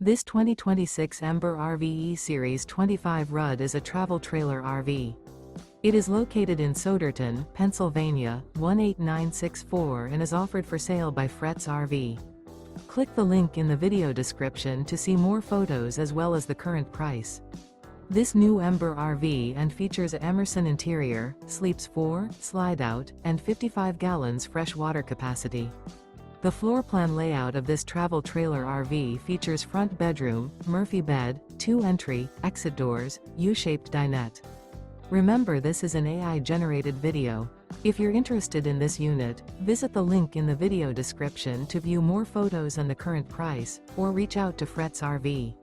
This 2026 Ember RVE Series 25 RUD is a travel trailer RV. It is located in Souderton, Pennsylvania, 18964 and is offered for sale by Frets RV. Click the link in the video description to see more photos as well as the current price. This new Ember RV and features a Emerson interior, sleeps 4, slide out, and 55 gallons fresh water capacity. The floor plan layout of this travel trailer RV features front bedroom, Murphy bed, 2 entry, exit doors, U-shaped dinette. Remember, this is an AI-generated video. If you're interested in this unit, visit the link in the video description to view more photos and the current price, or reach out to Frets RV.